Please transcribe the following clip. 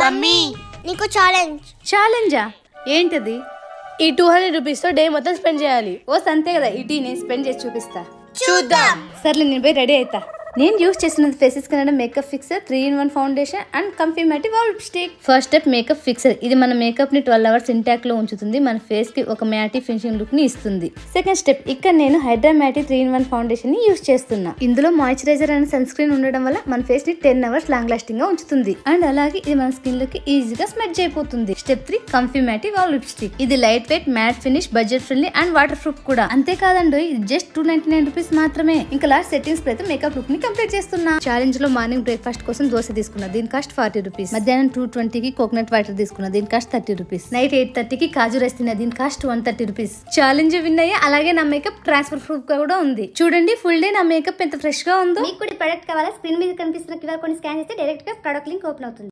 Mummy నీకు ఛాలెంజా ఏంటది? ఈ 200 రూపీస్ తో డే మొత్తం స్పెండ్ చేయాలి. ఓ సంతే కదా, ఇటీ నేను స్పెండ్ చేసి చూపిస్తా. చూద్దాం. సర్లే నేను పోయి రెడీ అవుతా. నేను యూస్ చేసినది faces Kannada makeup fixer 3-in-1 foundation and comfy matte wall lipstick. First step makeup fixer. ఇది మన మేకప్ ని 12 hours ఇంటాక్ట్ లో ఉంచుతుంది. మన ఫేస్ కి ఒక మ్యాటి ఫినిషింగ్ లుక్ ని ఇస్తుంది. సెకండ్ స్టెప్, ఇక్కడ నేను హైడ్రా మ్యాటి 3-in-1 ఫౌండేషన్ ని యూస్ చేస్తున్నా. ఇందులో మాయిశ్చరైజర్ అండ్ సన్ స్క్రీన్ ఉండడం వల్ల మన ఫేస్ ని 10 hours లాంగ్ లాస్టింగ్ గా ఉంచుతుంది. అండ్ అలాగే ఇది మన స్కిన్ లోకి ఈజీగా స్మెడ్జ్ అయిపోతుంది. Step 3, comfy matte wall lipstick. ఇది light weight, matte finish, budget friendly and water proof కూడా. అంతేకాదండి, ఇది జస్ట్ 299 రూపీస్ మాత్రమే. ఇంకా లాస్ట్ సెట్టింగ్స్ అయితే మేకప్ లుక్ ని కంప్లీట్ చేస్తున్నా. ఛాలెంజ్ లో మార్నింగ్ బ్రేక్ఫాస్ట్ కోసం దోశ తీసుకున్నా, దీని కాస్ట్ 40 రూపీస్. మధ్యాహ్నం 2:20కి కోకోనట్ వాటర్ తీసుకున్నా, దీని కాస్ట్ 30 రూపీస్. నైట్ 8:30కి కాజు రైస్ తిన్నా, దీని కాస్ట్ 130 రూపీస్. ఛాలెంజ్ విన్ అయ్యి అలాగే నా మేకప్ ట్రాన్స్ఫర్ ప్రూఫ్ కూడా ఉంది. చూడండి ఫుల్ డే నా మేకప్ ఎంత ఫ్రెష్ గా ఉందో. మీకు కూడా ప్రొడక్ట్ కావాలా? స్క్రీన్ మీద కనిపిస్తున్న QR కోడ్ స్కాన్ చేస్తే డైరెక్ట్ గా ప్రొడక్ట్ లింక్ ఓపెన్ అవుతుంది.